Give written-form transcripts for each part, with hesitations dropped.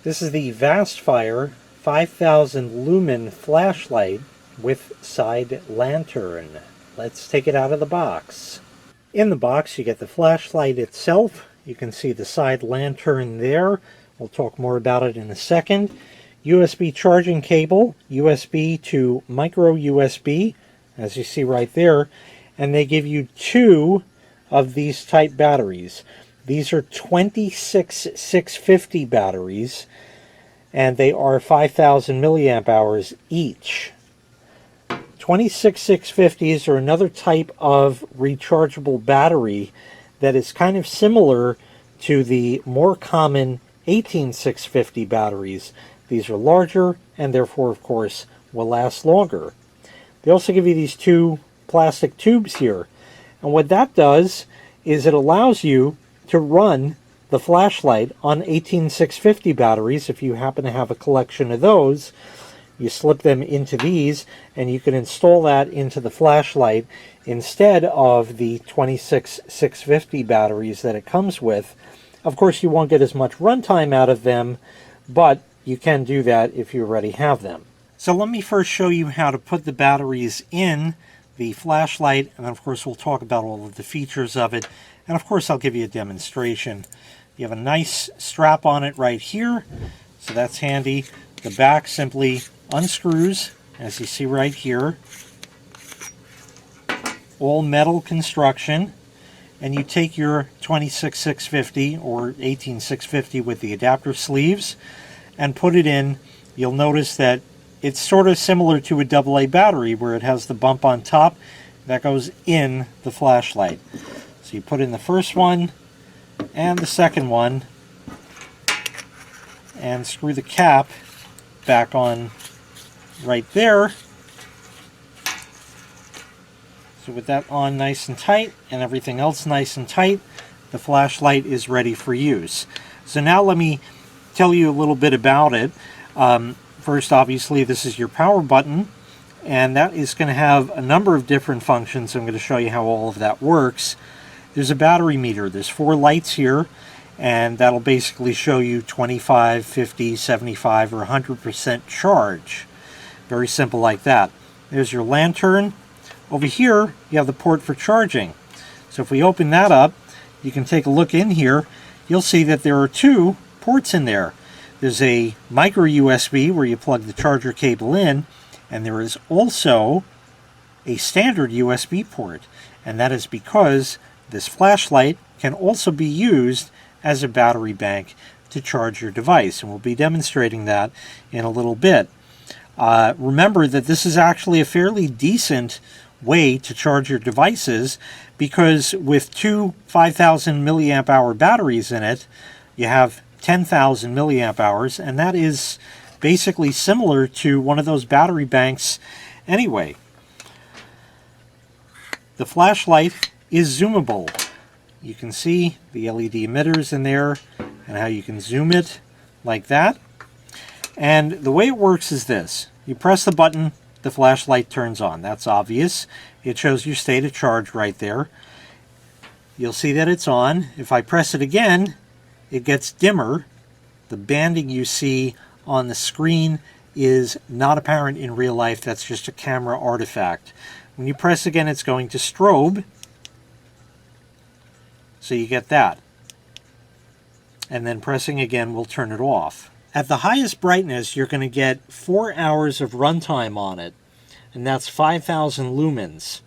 This is the VASTFIRE 5000 lumen flashlight with side lantern. Let's take it out of the box. In the box you get the flashlight itself. You can see the side lantern there. We'll talk more about it in a second. USB charging cable, USB to micro USB, as you see right there. And they give you two of these type batteries. These are 26650 batteries, and they are 5,000 milliamp hours each. 26650s are another type of rechargeable battery that is kind of similar to the more common 18650 batteries. These are larger and therefore, of course, will last longer. They also give you these two plastic tubes here. And what that does is it allows you to run the flashlight on 18650 batteries. If you happen to have a collection of those, you slip them into these and you can install that into the flashlight instead of the 26650 batteries that it comes with. Of course, you won't get as much runtime out of them, but you can do that if you already have them. So let me first show you how to put the batteries in the flashlight, and then of course we'll talk about all of the features of it, and of course I'll give you a demonstration. You have a nice strap on it right here, so that's handy. The back simply unscrews, as you see right here. All metal construction, and you take your 26650 or 18650 with the adapter sleeves and put it in. You'll notice that it's sort of similar to a AA battery where it has the bump on top that goes in the flashlight. So you put in the first one and the second one and screw the cap back on right there. So with that on nice and tight and everything else nice and tight, the flashlight is ready for use. So now let me tell you a little bit about it. First, obviously, this is your power button, and that is going to have a number of different functions. I'm going to show you how all of that works. There's a battery meter. There's 4 lights here, and that'll basically show you 25, 50, 75, or 100% charge. Very simple like that. There's your lantern. Over here, you have the port for charging. So if we open that up, you can take a look in here. You'll see that there are 2 ports in there. There's a micro USB where you plug the charger cable in, and there is also a standard USB port, and that is because this flashlight can also be used as a battery bank to charge your device, and we'll be demonstrating that in a little bit. Remember that this is actually a fairly decent way to charge your devices, because with 2 5,000 milliamp hour batteries in it, you have 10,000 milliamp hours, and that is basically similar to one of those battery banks anyway. The flashlight is zoomable. You can see the LED emitters in there and how you can zoom it like that. And the way it works is this. You press the button, the flashlight turns on. That's obvious. It shows your state of charge right there. You'll see that it's on. If I press it again, it gets dimmer. The banding you see on the screen is not apparent in real life. That's just a camera artifact. When you press again, it's going to strobe. So you get that. And then pressing again will turn it off. At the highest brightness, you're going to get 4 hours of runtime on it, and that's 5,000 lumens.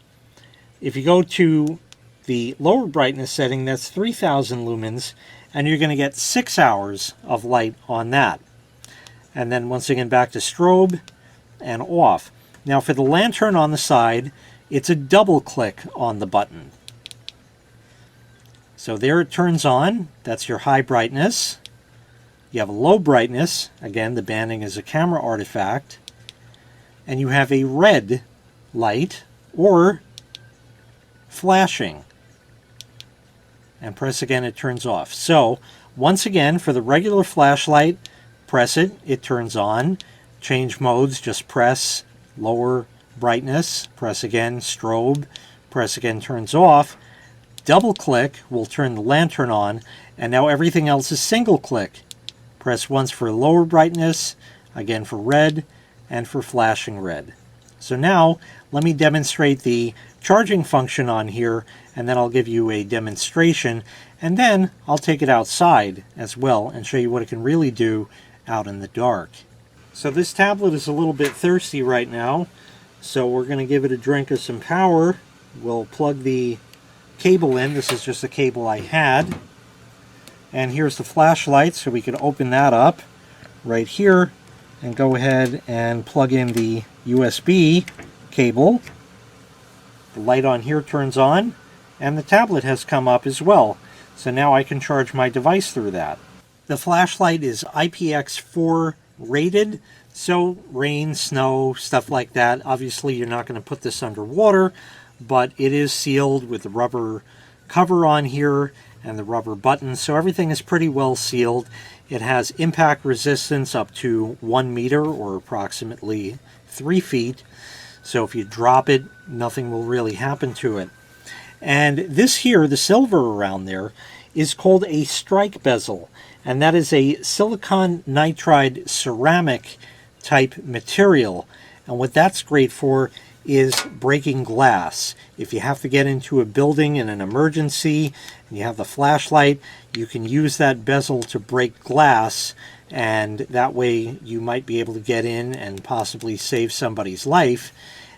If you go to the lower brightness setting, that's 3,000 lumens, and you're going to get 6 hours of light on that. And then once again back to strobe and off. Now for the lantern on the side, it's a double click on the button. So there it turns on. That's your high brightness. You have a low brightness. Again, the banding is a camera artifact. And you have a red light or flashing. And press again, it turns off. So once again, for the regular flashlight, press it, it turns on. Change modes, just press lower brightness, press again, strobe, press again, turns off. Double click will turn the lantern on, and now everything else is single click. Press once for lower brightness, again for red, and for flashing red. So now let me demonstrate the charging function on here, and then I'll give you a demonstration, and then I'll take it outside as well and show you what it can really do out in the dark. So this tablet is a little bit thirsty right now, so we're going to give it a drink of some power. We'll plug the cable in. This is just a cable I had. And here's the flashlight, so we can open that up right here and go ahead and plug in the USB cable. The light on here turns on, and the tablet has come up as well. So now I can charge my device through that. The flashlight is IPX4 rated, so rain, snow, stuff like that. Obviously you're not going to put this underwater, but it is sealed with the rubber cover on here and the rubber buttons, so everything is pretty well sealed. It has impact resistance up to 1 meter, or approximately 3 feet. So if you drop it, nothing will really happen to it. And this here, the silver around there, is called a strike bezel. And that is a silicon nitride ceramic type material. And what that's great for is breaking glass. If you have to get into a building in an emergency and you have the flashlight, you can use that bezel to break glass, and that way you might be able to get in and possibly save somebody's life,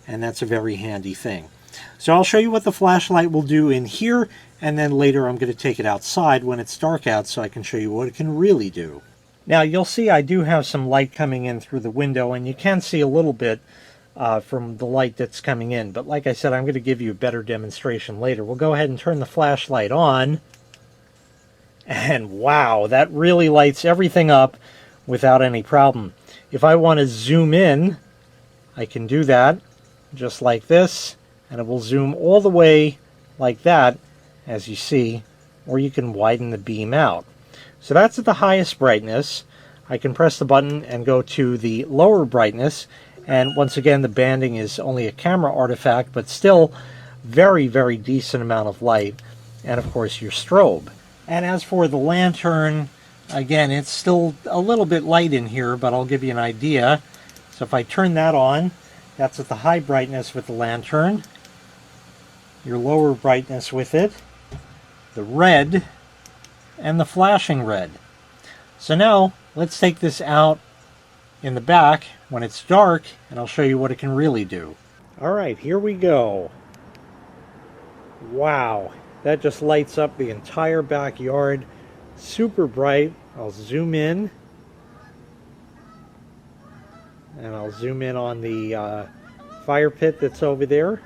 and that's a very handy thing. So I'll show you what the flashlight will do in here, and then later I'm going to take it outside when it's dark out so I can show you what it can really do. Now you'll see I do have some light coming in through the window, and you can see a little bit from the light that's coming in, but like I said, I'm going to give you a better demonstration later. We'll go ahead and turn the flashlight on, and wow, that really lights everything up without any problem. If I want to zoom in, I can do that just like this, and it will zoom all the way like that, as you see, or you can widen the beam out. So that's at the highest brightness. I can press the button and go to the lower brightness, and once again the banding is only a camera artifact, but still very, very decent amount of light, and of course your strobe. And as for the lantern, again, it's still a little bit light in here, but I'll give you an idea. So if I turn that on, that's at the high brightness with the lantern. Your lower brightness with it, the red, and the flashing red. So now let's take this out in the back when it's dark, and I'll show you what it can really do. Alright, here we go. Wow, that just lights up the entire backyard. Super bright. I'll zoom in, and I'll zoom in on the fire pit that's over there.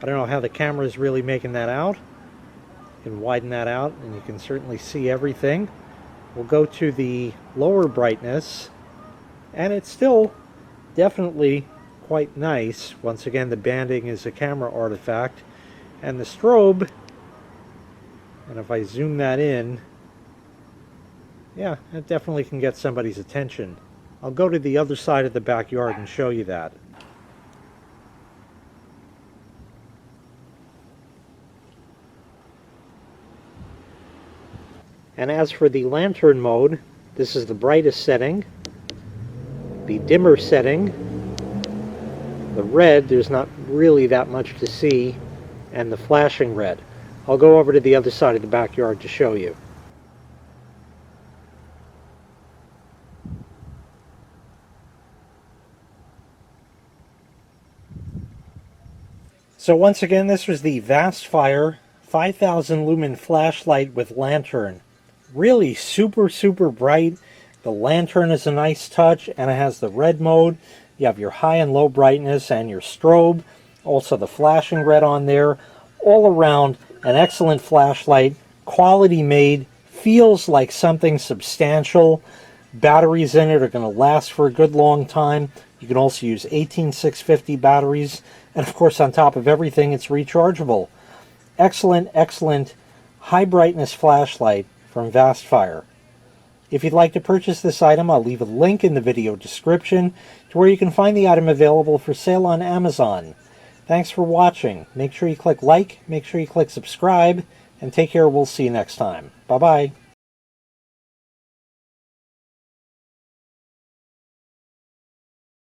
I don't know how the camera is really making that out. You can widen that out, and you can certainly see everything. We'll go to the lower brightness, and it's still definitely quite nice. Once again, the banding is a camera artifact, and the strobe, and if I zoom that in, yeah, it definitely can get somebody's attention. I'll go to the other side of the backyard and show you that. And as for the lantern mode, this is the brightest setting. The dimmer setting, the red, there's not really that much to see, and the flashing red. I'll go over to the other side of the backyard to show you. So once again, this was the VASTFIRE 5000 lumen flashlight with lantern. Really super, super bright. The lantern is a nice touch, and it has the red mode. You have your high and low brightness and your strobe. Also the flashing red on there. All around an excellent flashlight. Quality made. Feels like something substantial. Batteries in it are going to last for a good long time. You can also use 18650 batteries. And of course, on top of everything, it's rechargeable. Excellent, excellent high brightness flashlight from VASTFIRE. If you'd like to purchase this item, I'll leave a link in the video description to where you can find the item available for sale on Amazon. Thanks for watching. Make sure you click like, make sure you click subscribe, and take care. We'll see you next time. Bye-bye.